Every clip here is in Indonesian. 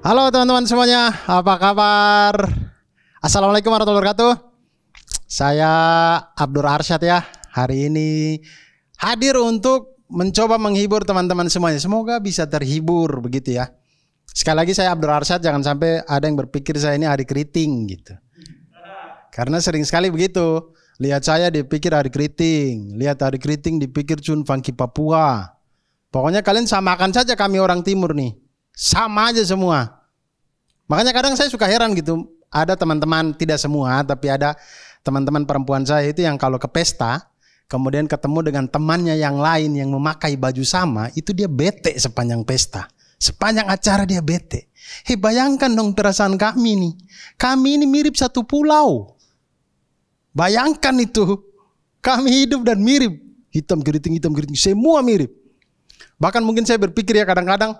Halo teman-teman semuanya, apa kabar? Assalamualaikum warahmatullahi wabarakatuh. Saya Abdur Arsyad ya. Hari ini hadir untuk mencoba menghibur teman-teman semuanya. Semoga bisa terhibur begitu ya. Sekali lagi saya Abdur Arsyad, jangan sampai ada yang berpikir saya ini adik keriting gitu. Karena sering sekali begitu. Lihat saya dipikir adik keriting, lihat adik keriting dipikir Chun Funky Papua. Pokoknya kalian samakan saja kami orang timur nih. Sama aja semua. Makanya kadang saya suka heran gitu. Ada teman-teman, tidak semua, tapi ada teman-teman perempuan saya itu yang kalau ke pesta, kemudian ketemu dengan temannya yang lain yang memakai baju sama, itu dia bete sepanjang pesta. Sepanjang acara dia bete. Hei, bayangkan dong perasaan kami nih. Kami ini mirip satu pulau. Bayangkan itu. Kami hidup dan mirip. Hitam keriting, semua mirip. Bahkan mungkin saya berpikir ya kadang-kadang,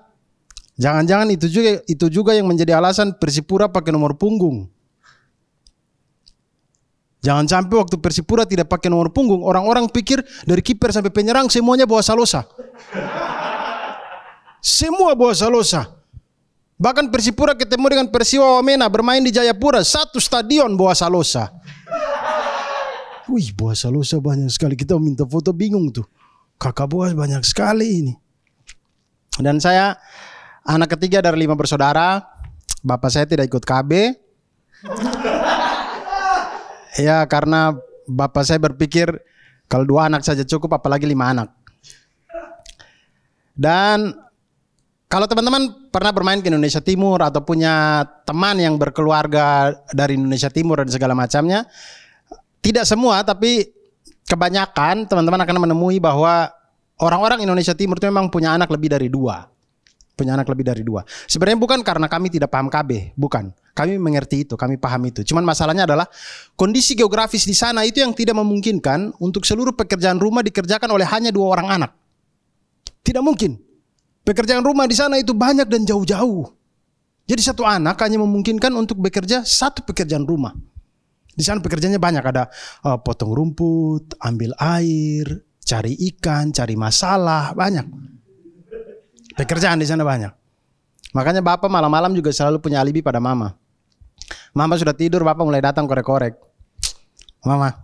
jangan-jangan itu juga yang menjadi alasan Persipura pakai nomor punggung. Jangan sampai waktu Persipura tidak pakai nomor punggung, orang-orang pikir dari kiper sampai penyerang semuanya bawa salosa. Semua bawa salosa. Bahkan Persipura ketemu dengan Persiwa Wamena bermain di Jayapura, satu stadion bawa salosa. Wih, bawa salosa banyak sekali. Kita minta foto bingung tuh. Kakak bawa banyak sekali ini. Dan saya anak ketiga dari 5 bersaudara. Bapak saya tidak ikut KB. Ya karena bapak saya berpikir kalau 2 anak saja cukup, apalagi 5 anak. Dan kalau teman-teman pernah bermain ke Indonesia Timur atau punya teman yang berkeluarga dari Indonesia Timur dan segala macamnya, tidak semua tapi kebanyakan teman-teman akan menemui bahwa orang-orang Indonesia Timur itu memang punya anak lebih dari 2. Punya anak lebih dari 2. Sebenarnya bukan karena kami tidak paham KB, bukan. Kami mengerti itu, kami paham itu. Cuman masalahnya adalah kondisi geografis di sana itu yang tidak memungkinkan untuk seluruh pekerjaan rumah dikerjakan oleh hanya 2 orang anak. Tidak mungkin. Pekerjaan rumah di sana itu banyak dan jauh-jauh. Jadi 1 anak hanya memungkinkan untuk bekerja 1 pekerjaan rumah. Di sana pekerjaannya banyak, ada potong rumput, ambil air, cari ikan, cari masalah, banyak. Pekerjaan di sana banyak. Makanya bapak malam-malam juga selalu punya alibi pada mama. Mama sudah tidur, bapak mulai datang korek-korek. Mama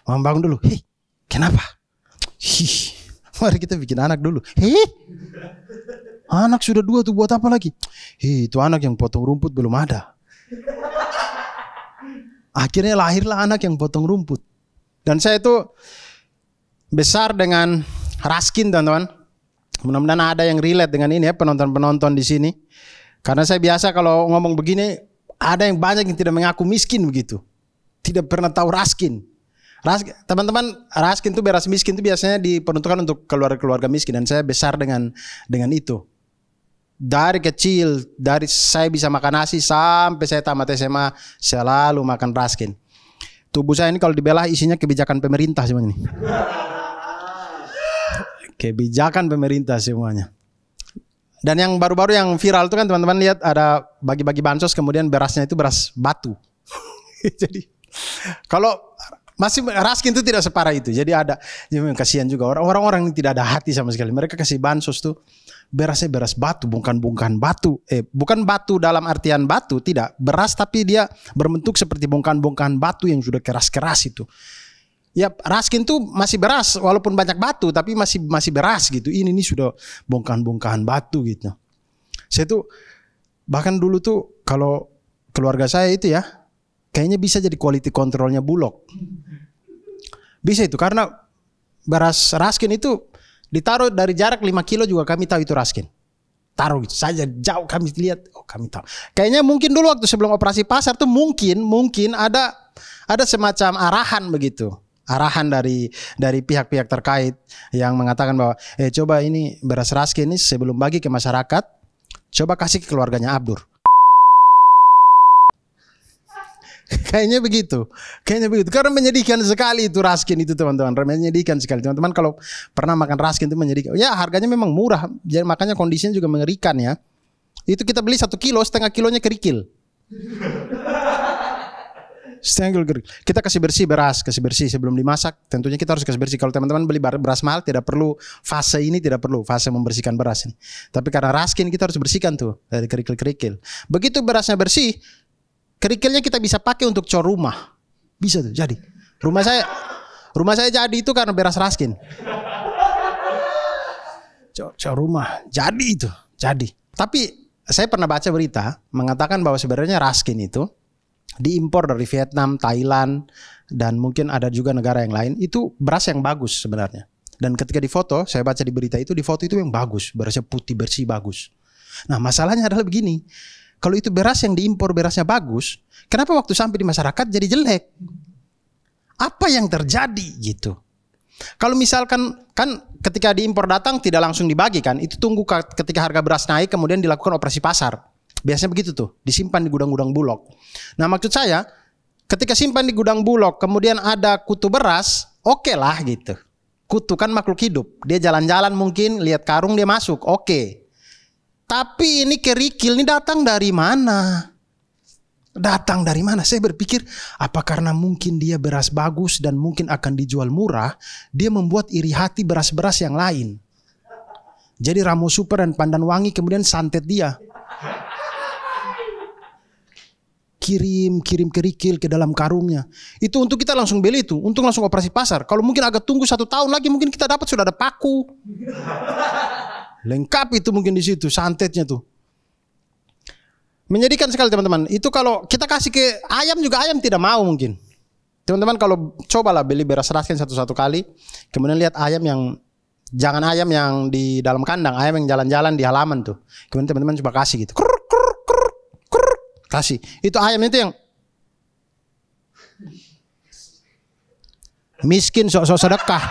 bangun dulu. Hei, kenapa? Mari kita bikin anak dulu. Hei, anak sudah 2 tuh, buat apa lagi? Hei, itu anak yang potong rumput belum ada. Akhirnya lahirlah anak yang potong rumput. Dan saya itu besar dengan Raskin, teman-teman. Mudah-mudahan ada yang relate dengan ini ya, penonton-penonton di sini. Karena saya biasa kalau ngomong begini, ada yang banyak yang tidak mengaku miskin begitu. Tidak pernah tahu Raskin. Teman-teman, Raskin itu beras miskin itu biasanya diperuntukkan untuk keluarga-keluarga miskin. Dan saya besar dengan itu. Dari kecil, dari saya bisa makan nasi sampai saya tamat SMA, selalu makan Raskin. Tubuh saya ini kalau dibelah isinya kebijakan pemerintah semuanya nih. Kebijakan pemerintah semuanya. Dan yang baru-baru yang viral itu kan teman-teman lihat ada bagi-bagi bansos, kemudian berasnya itu beras batu. Jadi kalau masih Raskin itu tidak separah itu. Jadi ada, jadi kasihan juga orang-orang yang tidak ada hati sama sekali. Mereka kasih bansos tuh berasnya beras batu, bukan batu. Bukan batu dalam artian batu, tidak. Beras tapi dia berbentuk seperti bongkahan-bongkahan batu yang sudah keras-keras itu. Ya, Raskin tuh masih beras walaupun banyak batu, tapi masih beras gitu. Ini sudah bongkahan-bongkahan batu gitu. Saya tuh bahkan dulu tuh kalau keluarga saya itu ya, kayaknya bisa jadi quality controlnya Bulog. Bisa itu karena beras Raskin itu ditaruh dari jarak 5 kilo juga kami tahu itu Raskin. Taruh gitu saja jauh kami lihat, oh kami tahu. Kayaknya mungkin dulu waktu sebelum operasi pasar tuh mungkin ada semacam arahan begitu. Arahan dari pihak-pihak terkait yang mengatakan bahwa coba ini beras Raskin ini sebelum bagi ke masyarakat, coba kasih ke keluarganya Abdur. Kayaknya begitu. Karena menyedihkan sekali itu Raskin itu teman-teman. Menyedihkan sekali teman-teman kalau pernah makan Raskin itu menyedihkan. Ya harganya memang murah, jadi makanya kondisinya juga mengerikan ya. Itu kita beli 1 kilo, setengah kilonya kerikil. setengah kilo kerikil. Kita kasih bersih beras, kasih bersih sebelum dimasak. Tentunya kita harus kasih bersih. Kalau teman-teman beli beras mahal tidak perlu fase ini, tidak perlu fase membersihkan beras ini. Tapi karena raskin kita harus bersihkan tuh dari kerikil-kerikil. Begitu berasnya bersih, kerikilnya kita bisa pakai untuk cor rumah. Bisa tuh jadi. Rumah saya jadi itu karena beras raskin. Cor rumah jadi itu, jadi. Tapi saya pernah baca berita mengatakan bahwa sebenarnya raskin itu diimpor dari Vietnam, Thailand, dan mungkin ada juga negara yang lain. Itu beras yang bagus sebenarnya. Dan ketika difoto, saya baca di berita itu, difoto itu yang bagus, berasnya putih bersih bagus. Nah masalahnya adalah begini, kalau itu beras yang diimpor berasnya bagus, kenapa waktu sampai di masyarakat jadi jelek? Apa yang terjadi gitu? Kalau misalkan kan ketika diimpor datang tidak langsung dibagi kan, itu tunggu ketika harga beras naik kemudian dilakukan operasi pasar. Biasanya begitu tuh, disimpan di gudang-gudang Bulog. Nah maksud saya, ketika simpan di gudang Bulog kemudian ada kutu beras, oke lah gitu. Kutu kan makhluk hidup, dia jalan-jalan mungkin lihat karung dia masuk, oke. Tapi ini kerikil ini datang dari mana? Datang dari mana? Saya berpikir apa karena mungkin dia beras bagus dan mungkin akan dijual murah, dia membuat iri hati beras-beras yang lain. Jadi Ramo Super dan Pandan Wangi kemudian santet dia. Kirim kerikil ke dalam karungnya. Itu untuk kita langsung beli itu, untuk langsung operasi pasar. Kalau mungkin agak tunggu 1 tahun lagi mungkin kita dapat sudah ada paku. Lengkap itu mungkin di situ santetnya tuh. Menyedihkan sekali teman-teman. Itu kalau kita kasih ke ayam juga ayam tidak mau mungkin. Teman-teman kalau cobalah beli beras raskin satu kali, kemudian lihat ayam yang jangan ayam yang di dalam kandang, ayam yang jalan-jalan di halaman tuh. Kemudian teman-teman coba kasih gitu. Kasih. Itu ayam itu yang miskin sok-sok sedekah.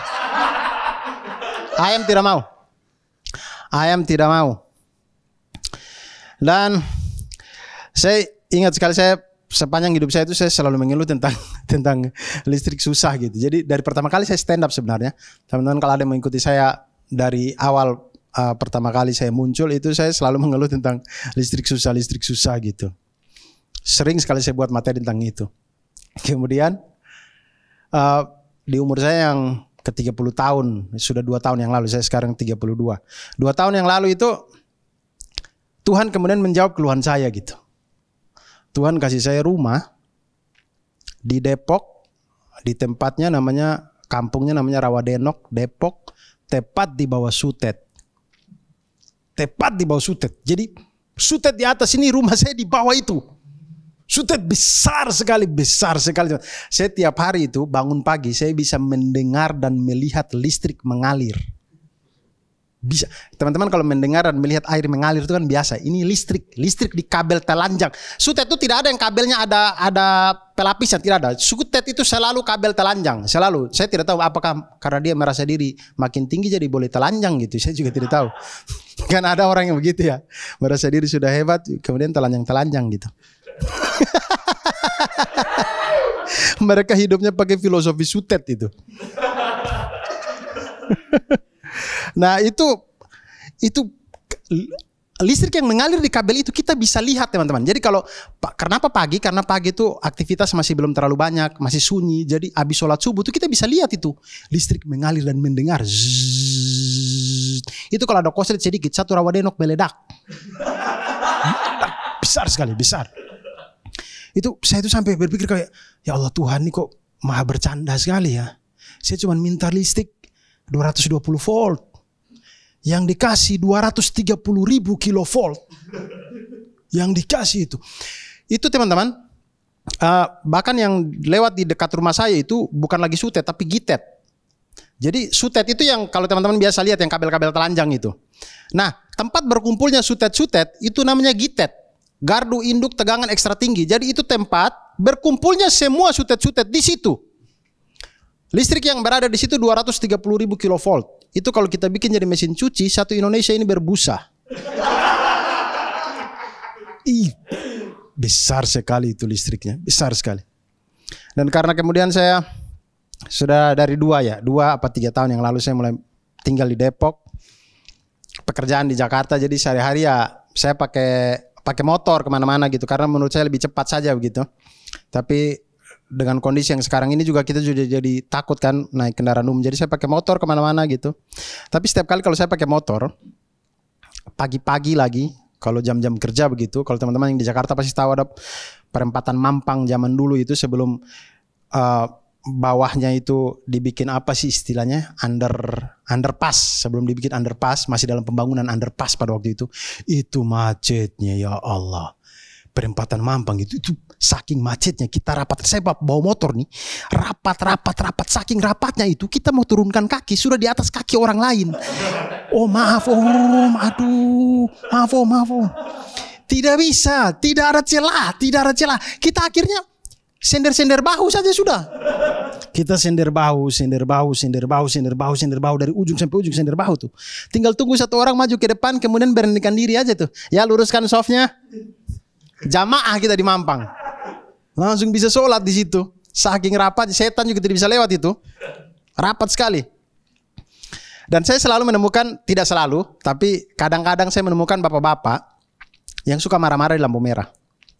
Ayam tidak mau. Ayam tidak mau. Dan saya ingat sekali, saya sepanjang hidup saya itu saya selalu mengeluh tentang listrik susah gitu. Jadi dari pertama kali saya stand up sebenarnya, teman-teman kalau ada yang mengikuti saya dari awal pertama kali saya muncul itu saya selalu mengeluh tentang listrik susah gitu. Sering sekali saya buat materi tentang itu. Kemudian di umur saya yang ke 30 tahun, sudah 2 tahun yang lalu, saya sekarang 32. 2 tahun yang lalu itu Tuhan kemudian menjawab keluhan saya gitu. Tuhan kasih saya rumah di Depok, di tempatnya namanya, kampungnya namanya Rawadenok, Depok, tepat di bawah Sutet. Tepat di bawah Sutet. Jadi Sutet di atas ini, rumah saya di bawah itu. Sutet besar sekali. Saya tiap hari itu bangun pagi, saya bisa mendengar dan melihat listrik mengalir. Bisa, teman-teman kalau mendengar dan melihat air mengalir itu kan biasa. Ini listrik di kabel telanjang. Sutet itu tidak ada yang kabelnya ada pelapisnya, tidak ada. Sutet itu selalu kabel telanjang, selalu. Saya tidak tahu apakah karena dia merasa diri makin tinggi jadi boleh telanjang gitu. Saya juga tidak tahu. Kan ada orang yang begitu ya, merasa diri sudah hebat, kemudian telanjang gitu. Mereka hidupnya pakai filosofi Sutet itu. Nah itu listrik yang mengalir di kabel itu kita bisa lihat teman-teman. Jadi kalau kenapa pagi? Karena pagi itu aktivitas masih belum terlalu banyak, masih sunyi. Jadi habis sholat subuh itu kita bisa lihat itu listrik mengalir dan mendengar. Zzz. Itu kalau ada korslet sedikit, 1 Rawadenok meledak. Besar sekali, besar. Itu saya itu sampai berpikir kayak, ya Allah Tuhan ini kok maha bercanda sekali ya. Saya cuma minta listrik 220 volt. Yang dikasih 230.000 kilovolt. Yang dikasih itu. Itu teman-teman, bahkan yang lewat di dekat rumah saya itu bukan lagi Sutet tapi Gitet. Jadi Sutet itu yang kalau teman-teman biasa lihat yang kabel-kabel telanjang itu. Nah tempat berkumpulnya Sutet-Sutet itu namanya Gitet. Gardu induk tegangan ekstra tinggi. Jadi itu tempat berkumpulnya semua Sutet-Sutet di situ. Listrik yang berada di situ 230.000 kilovolt. Itu kalau kita bikin jadi mesin cuci, satu Indonesia ini berbusa. Besar sekali itu listriknya, besar sekali. Dan karena kemudian saya sudah dari 2 apa 3 tahun yang lalu saya mulai tinggal di Depok, pekerjaan di Jakarta, jadi sehari-hari ya saya pakai motor kemana-mana gitu, karena menurut saya lebih cepat saja begitu. Tapi dengan kondisi yang sekarang ini juga kita juga jadi takut kan naik kendaraan umum. Jadi saya pakai motor kemana-mana gitu. Tapi setiap kali kalau saya pakai motor, pagi-pagi lagi, kalau jam-jam kerja begitu, kalau teman-teman yang di Jakarta pasti tahu ada perempatan Mampang zaman dulu itu sebelum bawahnya itu dibikin apa sih istilahnya, underpass. Sebelum dibikin underpass, masih dalam pembangunan underpass pada waktu itu macetnya ya Allah. Perempatan Mampang itu saking macetnya kita rapat, saya bawa motor nih, rapat saking rapatnya itu kita mau turunkan kaki sudah di atas kaki orang lain. Oh maaf om, aduh maaf om. Tidak bisa, tidak ada celah. Kita akhirnya sender bahu saja sudah. Kita sender bahu dari ujung sampai ujung sender bahu tuh. Tinggal tunggu satu orang maju ke depan kemudian berhentikan diri aja tuh. Ya luruskan softnya. Jamaah kita di Mampang. Langsung bisa sholat di situ. Saking rapat, setan juga tidak bisa lewat itu. Rapat sekali. Dan saya selalu menemukan, tidak selalu, tapi kadang-kadang saya menemukan bapak-bapak yang suka marah-marah di lampu merah.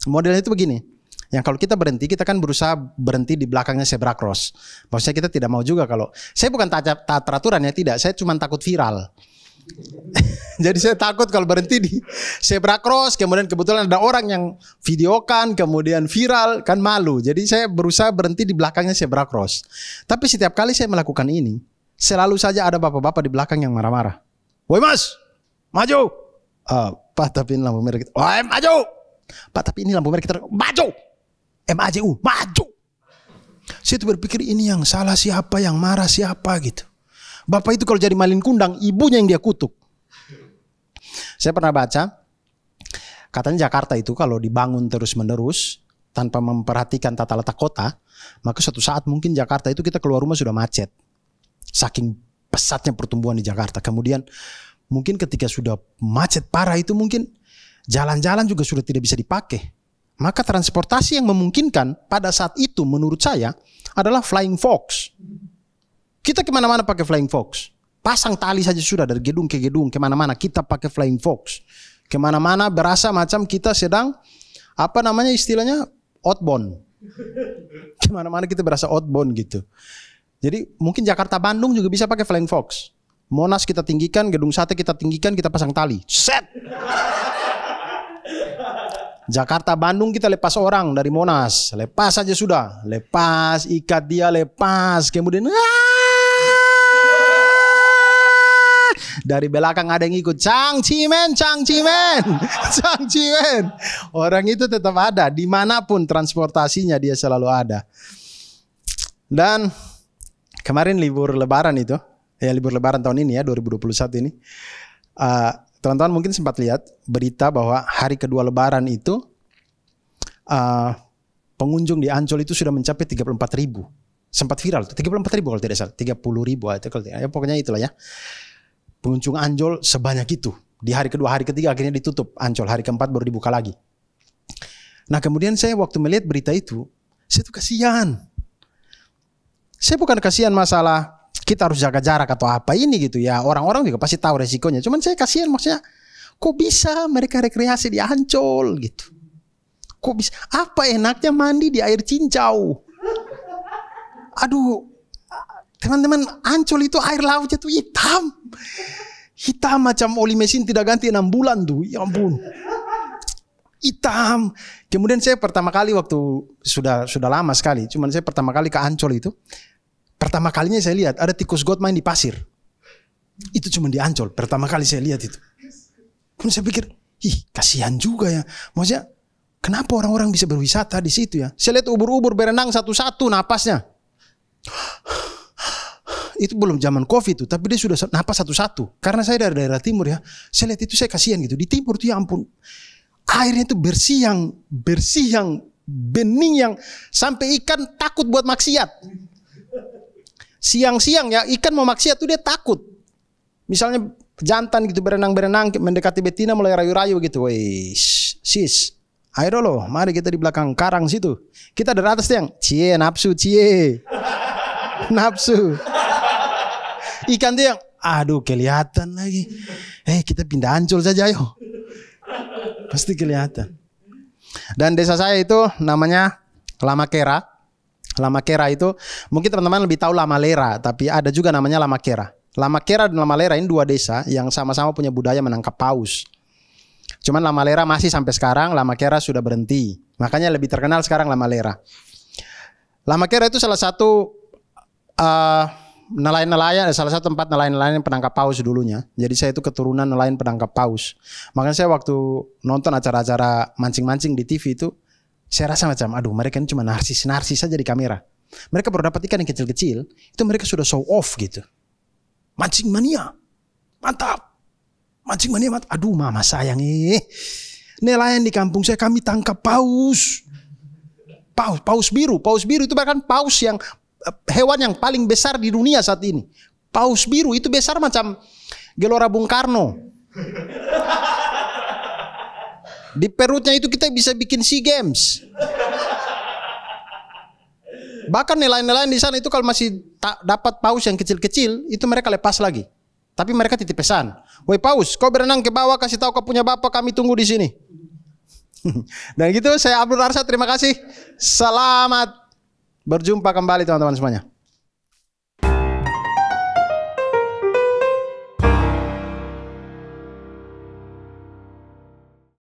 Modelnya itu begini. Yang kalau kita berhenti, kita kan berusaha berhenti di belakangnya zebra cross. Maksudnya kita tidak mau juga kalau, saya bukan taat peraturan ya, tidak. Saya cuma takut viral. Jadi saya takut kalau berhenti di zebra cross, kemudian kebetulan ada orang yang videokan, kemudian viral, kan malu. Jadi saya berusaha berhenti di belakangnya zebra cross. Tapi setiap kali saya melakukan ini, selalu saja ada bapak-bapak di belakang yang marah-marah. Woi mas, maju. Pak tapi ini lampu merah kita. Woi maju. Pak tapi ini lampu merah kita. Maju. MAJU, maju. Saya tuh berpikir ini yang salah siapa, yang marah siapa gitu. Bapak itu kalau jadi malin kundang, ibunya yang dia kutuk. Saya pernah baca, katanya Jakarta itu kalau dibangun terus-menerus, tanpa memperhatikan tata letak kota, maka suatu saat mungkin Jakarta itu kita keluar rumah sudah macet. Saking pesatnya pertumbuhan di Jakarta. Kemudian mungkin ketika sudah macet parah itu mungkin jalan-jalan juga sudah tidak bisa dipakai. Maka transportasi yang memungkinkan pada saat itu menurut saya adalah flying fox. Kita kemana-mana pakai flying fox. Pasang tali saja sudah dari gedung ke gedung, kemana-mana kita pakai flying fox. Kemana-mana berasa macam kita sedang, apa namanya istilahnya, outbound. Kemana-mana kita berasa outbound gitu. Jadi mungkin Jakarta Bandung juga bisa pakai flying fox. Monas kita tinggikan, gedung sate kita tinggikan, kita pasang tali. Set! Jakarta Bandung kita lepas orang dari Monas. Lepas saja sudah. Lepas, ikat dia, lepas. Kemudian dari belakang ada yang ikut. Cangcimen. Orang itu tetap ada. Dimanapun transportasinya dia selalu ada. Dan kemarin libur lebaran itu. Ya libur lebaran tahun ini ya 2021 ini. Teman-teman mungkin sempat lihat berita bahwa hari kedua lebaran itu pengunjung di Ancol itu sudah mencapai 34.000. Sempat viral tuh 34.000 kalau tidak salah, 30.000 atau kalau tidak, ya pokoknya itulah ya. Pengunjung Ancol sebanyak itu. Di hari kedua, hari ketiga akhirnya ditutup Ancol, hari keempat baru dibuka lagi. Nah kemudian saya waktu melihat berita itu, saya tuh kasihan. Saya bukan kasihan masalah kita harus jaga jarak atau apa ini gitu ya. Orang-orang juga pasti tahu resikonya. Cuman saya kasihan maksudnya, kok bisa mereka rekreasi di Ancol gitu. Kok bisa? Apa enaknya mandi di air cincau? Aduh, teman-teman, Ancol itu air lautnya tuh hitam. Hitam macam oli mesin tidak ganti 6 bulan tuh. Ya ampun. Hitam. Kemudian saya pertama kali waktu sudah lama sekali. Cuman saya pertama kali ke Ancol itu. Pertama kalinya saya lihat ada tikus got main di pasir. Itu cuma di Ancol. Pertama kali saya lihat itu. Kemudian saya pikir, kasihan juga ya. Maksudnya, kenapa orang-orang bisa berwisata di situ ya? Saya lihat ubur-ubur berenang satu-satu napasnya. Itu belum zaman COVID tuh, tapi dia sudah napas satu-satu. Karena saya dari daerah timur ya. Saya lihat itu saya kasihan gitu. Di timur tuh ya ampun. Airnya itu bersih yang bening yang sampai ikan takut buat maksiat. Siang-siang ya ikan mau maksiat tuh dia takut. Misalnya jantan gitu berenang-berenang mendekati betina mulai rayu-rayu gitu. Woi, sis, ayo loh, mari kita di belakang karang situ. Kita dari atas yang cie nafsu cie. Nafsu. Ikan dia yang aduh kelihatan lagi. Kita pindah Ancol saja ayo. Pasti kelihatan. Dan desa saya itu namanya Lamakera. Lama Kera itu mungkin teman-teman lebih tahu Lama Lera, tapi ada juga namanya Lama Kera. Lama Kera dan Lama Lera ini dua desa yang sama-sama punya budaya menangkap paus. Cuman Lama Lera masih sampai sekarang, Lama Kera sudah berhenti. Makanya lebih terkenal sekarang Lama Lera. Lama Kera itu salah satu nelayan, salah satu tempat nelayan penangkap paus dulunya. Jadi saya itu keturunan nelayan penangkap paus. Makanya saya waktu nonton acara-acara mancing-mancing di TV itu, saya rasa macam, aduh mereka ini cuma narsis saja di kamera. Mereka baru dapat ikan yang kecil-kecil, itu mereka sudah show off gitu. Mancing mania, mantap. Mancing mania mantap. Aduh mama sayang nelayan di kampung saya kami tangkap paus. Paus biru. Paus biru itu bahkan paus yang hewan yang paling besar di dunia saat ini. Paus biru itu besar macam Gelora Bung Karno. Di perutnya itu kita bisa bikin SEA Games. Bahkan nelayan-nelayan di sana itu kalau masih dapat paus yang kecil-kecil, itu mereka lepas lagi. Tapi mereka titip pesan, "Woi paus, kau berenang ke bawah, kasih tahu kau punya bapak, kami tunggu di sini." Dan gitu, saya Abdul Arsyad, terima kasih. Selamat berjumpa kembali teman-teman semuanya.